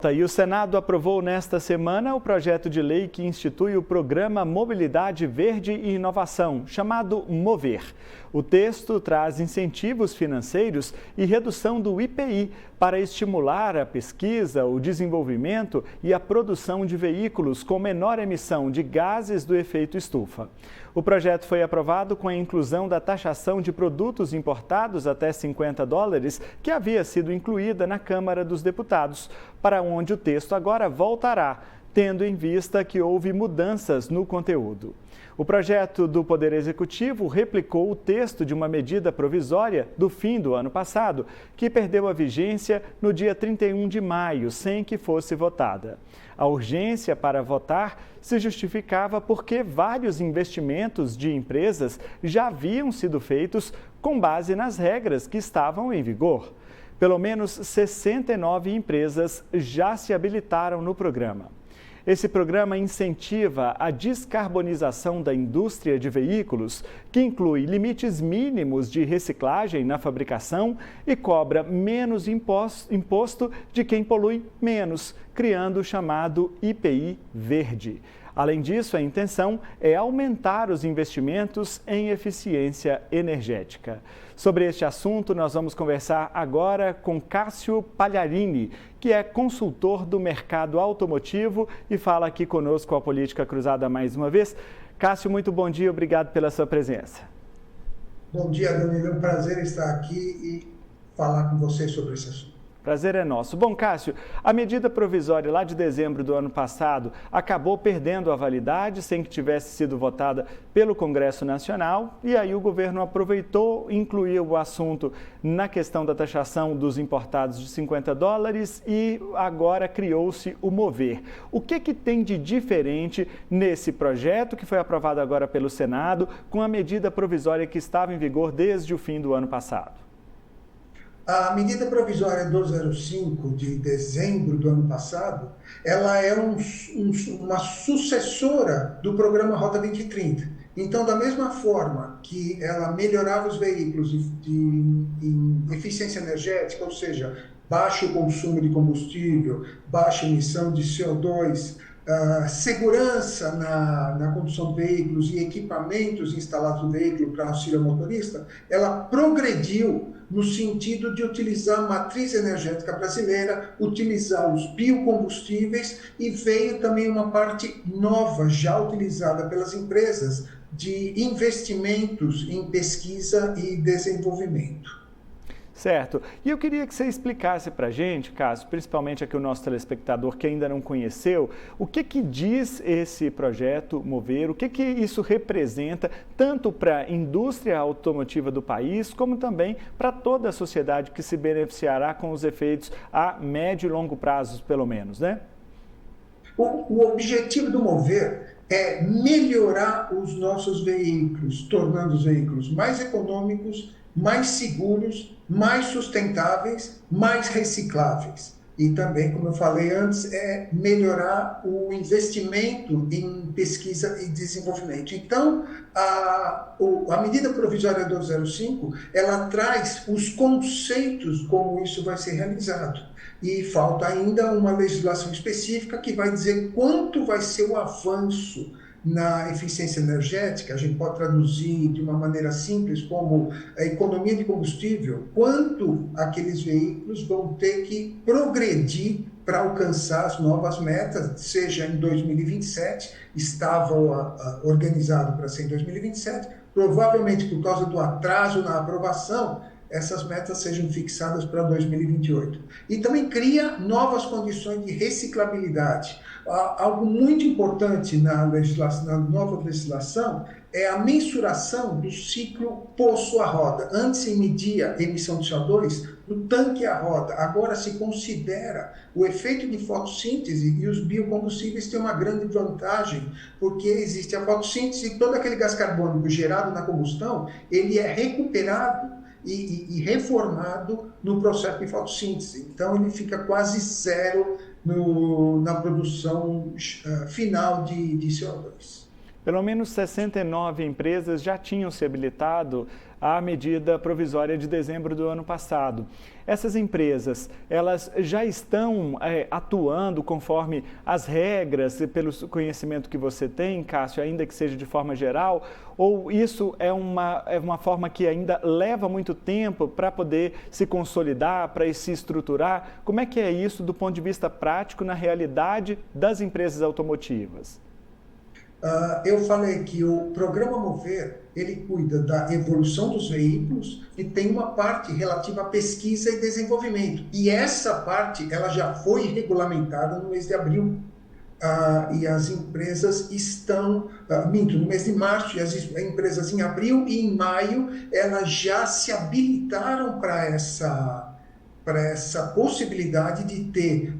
E o Senado aprovou nesta semana o projeto de lei que institui o Programa Mobilidade Verde e Inovação, chamado MOVER. O texto traz incentivos financeiros e redução do IPI para estimular a pesquisa, o desenvolvimento e a produção de veículos com menor emissão de gases do efeito estufa. O projeto foi aprovado com a inclusão da taxação de produtos importados até $50, que havia sido incluída na Câmara dos Deputados, para onde o texto agora voltará, tendo em vista que houve mudanças no conteúdo. O projeto do Poder Executivo replicou o texto de uma medida provisória do fim do ano passado, que perdeu a vigência no dia 31 de maio, sem que fosse votada. A urgência para votar se justificava porque vários investimentos de empresas já haviam sido feitos com base nas regras que estavam em vigor. Pelo menos 69 empresas já se habilitaram no programa. Esse programa incentiva a descarbonização da indústria de veículos, que inclui limites mínimos de reciclagem na fabricação e cobra menos imposto de quem polui menos, criando o chamado IPI verde. Além disso, a intenção é aumentar os investimentos em eficiência energética. Sobre este assunto, nós vamos conversar agora com Cássio Pagliarini, que é consultor do mercado automotivo e fala aqui conosco a Política Cruzada mais uma vez. Cássio, muito bom dia, obrigado pela sua presença. Bom dia, Danilo, é um prazer estar aqui e falar com você sobre esse assunto. Prazer é nosso. Bom, Cássio, a medida provisória lá de dezembro do ano passado acabou perdendo a validade sem que tivesse sido votada pelo Congresso Nacional e aí o governo aproveitou, incluiu o assunto na questão da taxação dos importados de $50 e agora criou-se o MOVER. O que tem de diferente nesse projeto que foi aprovado agora pelo Senado com a medida provisória que estava em vigor desde o fim do ano passado? A medida provisória 205 de dezembro do ano passado, ela é uma sucessora do programa Rota 2030. Então, da mesma forma que ela melhorava os veículos em eficiência energética, ou seja, baixo consumo de combustível, baixa emissão de CO2, segurança na condução de veículos e equipamentos instalados no veículo para auxílio ao motorista, ela progrediu no sentido de utilizar a matriz energética brasileira, utilizar os biocombustíveis e veio também uma parte nova, já utilizada pelas empresas, de investimentos em pesquisa e desenvolvimento. Certo. E eu queria que você explicasse para a gente, Cássio, principalmente aqui o nosso telespectador que ainda não conheceu, o que diz esse projeto MOVER, o que isso representa tanto para a indústria automotiva do país, como também para toda a sociedade que se beneficiará com os efeitos a médio e longo prazo, pelo menos, né? O objetivo do MOVER é melhorar os nossos veículos, tornando os veículos mais econômicos, mais seguros, mais sustentáveis, mais recicláveis. E também, como eu falei antes, é melhorar o investimento em pesquisa e desenvolvimento. Então, a medida provisória 205, ela traz os conceitos como isso vai ser realizado. E falta ainda uma legislação específica que vai dizer quanto vai ser o avanço na eficiência energética. A gente pode traduzir de uma maneira simples como a economia de combustível, quanto aqueles veículos vão ter que progredir para alcançar as novas metas, seja em 2027, estava organizado para ser em 2027, provavelmente por causa do atraso na aprovação, essas metas sejam fixadas para 2028. E também cria novas condições de reciclabilidade. Algo muito importante na nova legislação é a mensuração do ciclo poço à roda. Antes se media a emissão de CO2 no tanque à roda. Agora se considera o efeito de fotossíntese e os biocombustíveis têm uma grande vantagem, porque existe a fotossíntese e todo aquele gás carbônico gerado na combustão, ele é recuperado e reformado no processo de fotossíntese. Então, ele fica quase zero na produção final de CO2. Pelo menos 69 empresas já tinham se habilitado à medida provisória de dezembro do ano passado. Essas empresas, elas já estão atuando conforme as regras, pelo conhecimento que você tem, Cássio, ainda que seja de forma geral, ou isso é uma forma que ainda leva muito tempo para poder se consolidar, para se estruturar? Como é que é isso do ponto de vista prático na realidade das empresas automotivas? Eu falei que o programa Mover, ele cuida da evolução dos veículos e tem uma parte relativa à pesquisa e desenvolvimento. E essa parte, ela já foi regulamentada no mês de abril. E as empresas estão, no mês de março, e as empresas em abril e em maio, elas já se habilitaram para essa possibilidade de ter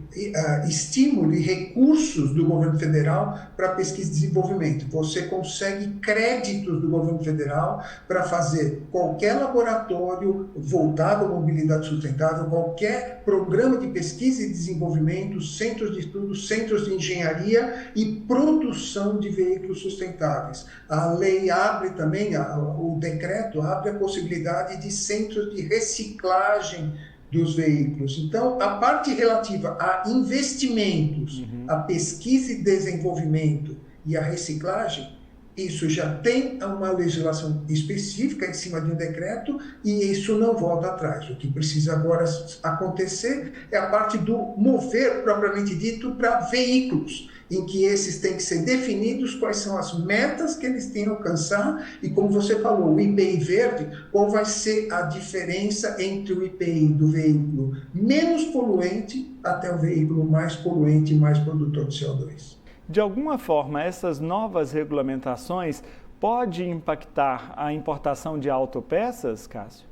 estímulo e recursos do governo federal para pesquisa e desenvolvimento. Você consegue créditos do governo federal para fazer qualquer laboratório voltado à mobilidade sustentável, qualquer programa de pesquisa e desenvolvimento, centros de estudo, centros de engenharia e produção de veículos sustentáveis. A lei abre também, o decreto abre a possibilidade de centros de reciclagem dos veículos. Então, a parte relativa a investimentos, a pesquisa e desenvolvimento e a reciclagem, isso já tem uma legislação específica em cima de um decreto e isso não volta atrás. O que precisa agora acontecer é a parte do mover, propriamente dito, para veículos, em que esses têm que ser definidos quais são as metas que eles têm que alcançar e, como você falou, o IPI verde, qual vai ser a diferença entre o IPI do veículo menos poluente até o veículo mais poluente e mais produtor de CO2. De alguma forma, essas novas regulamentações podem impactar a importação de autopeças, Cássio?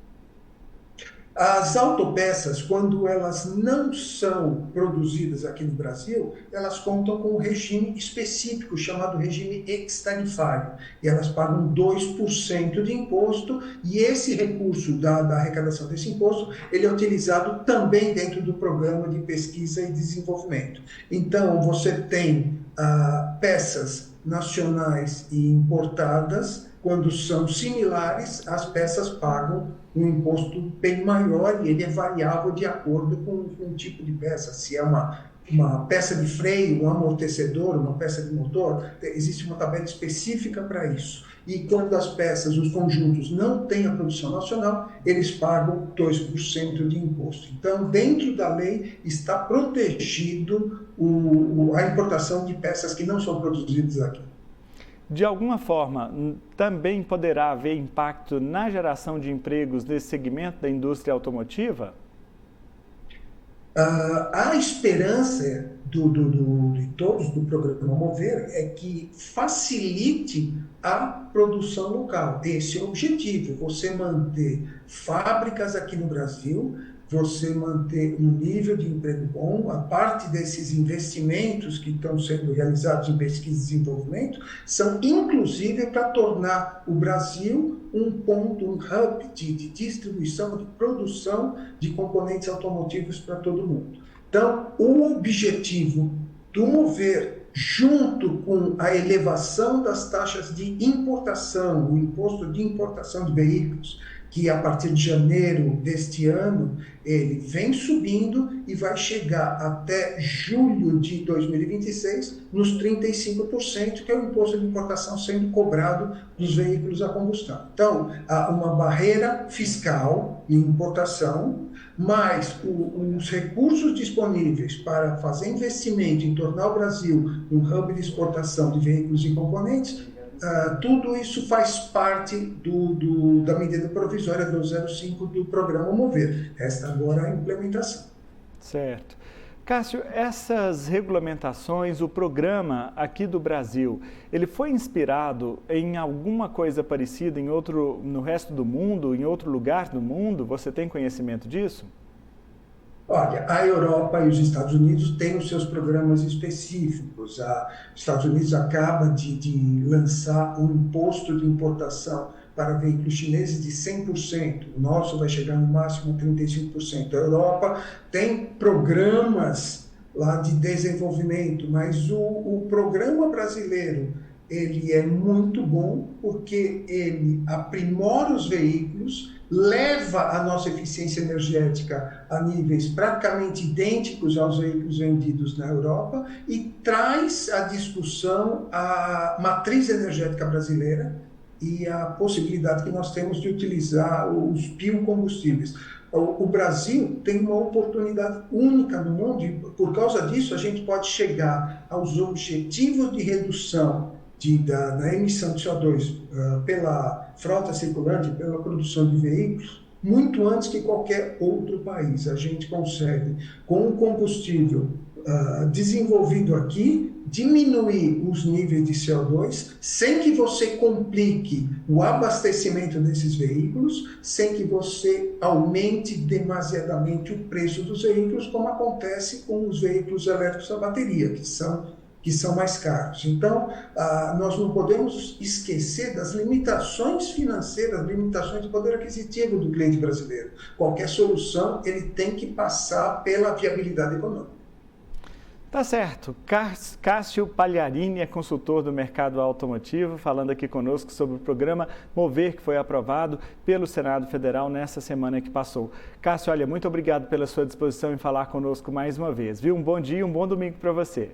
As autopeças, quando elas não são produzidas aqui no Brasil, elas contam com um regime específico, chamado regime ex-tarifário. E elas pagam 2% de imposto, e esse recurso da arrecadação desse imposto, ele é utilizado também dentro do programa de pesquisa e desenvolvimento. Então, você tem peças nacionais e importadas. Quando são similares, as peças pagam um imposto bem maior e ele é variável de acordo com o tipo de peça. Se é uma peça de freio, um amortecedor, uma peça de motor, existe uma tabela específica para isso. E quando as peças, os conjuntos, não têm a produção nacional, eles pagam 2% de imposto. Então, dentro da lei, está protegido a importação de peças que não são produzidas aqui. De alguma forma, também poderá haver impacto na geração de empregos nesse segmento da indústria automotiva? A esperança de todos do programa Mover é que facilite a produção local. Esse é o objetivo, você manter fábricas aqui no Brasil, você manter um nível de emprego bom. A parte desses investimentos que estão sendo realizados em pesquisa e desenvolvimento são inclusive para tornar o Brasil um ponto, um hub de distribuição, de produção de componentes automotivos para todo mundo. Então, o objetivo do Mover, junto com a elevação das taxas de importação, o imposto de importação de veículos, que a partir de janeiro deste ano, ele vem subindo e vai chegar até julho de 2026 nos 35%, que é o imposto de importação sendo cobrado dos veículos a combustão. Então, há uma barreira fiscal em importação, mas os recursos disponíveis para fazer investimento em tornar o Brasil um hub de exportação de veículos e componentes, tudo isso faz parte da medida provisória 205 do programa Mover. Resta agora a implementação. Certo. Cássio, essas regulamentações, o programa aqui do Brasil, ele foi inspirado em alguma coisa parecida no resto do mundo, em outro lugar do mundo? Você tem conhecimento disso? Olha, a Europa e os Estados Unidos têm os seus programas específicos. Os Estados Unidos acaba de lançar um imposto de importação para veículos chineses de 100%. O nosso vai chegar no máximo 35%. A Europa tem programas lá de desenvolvimento, mas o programa brasileiro ele é muito bom porque ele aprimora os veículos, leva a nossa eficiência energética a níveis praticamente idênticos aos veículos vendidos na Europa e traz à discussão a matriz energética brasileira e a possibilidade que nós temos de utilizar os biocombustíveis. O Brasil tem uma oportunidade única no mundo e, por causa disso, a gente pode chegar aos objetivos de redução da emissão de CO2 pela frota circulante, pela produção de veículos, muito antes que qualquer outro país. A gente consegue, com o combustível desenvolvido aqui, diminuir os níveis de CO2 sem que você complique o abastecimento desses veículos, sem que você aumente demasiadamente o preço dos veículos, como acontece com os veículos elétricos a bateria, que são mais caros. Então, nós não podemos esquecer das limitações financeiras, limitações do poder aquisitivo do cliente brasileiro. Qualquer solução, ele tem que passar pela viabilidade econômica. Tá certo. Cássio Pagliarini é consultor do mercado automotivo, falando aqui conosco sobre o programa Mover, que foi aprovado pelo Senado Federal nessa semana que passou. Cássio, olha, muito obrigado pela sua disposição em falar conosco mais uma vez, viu? Um bom dia e um bom domingo para você.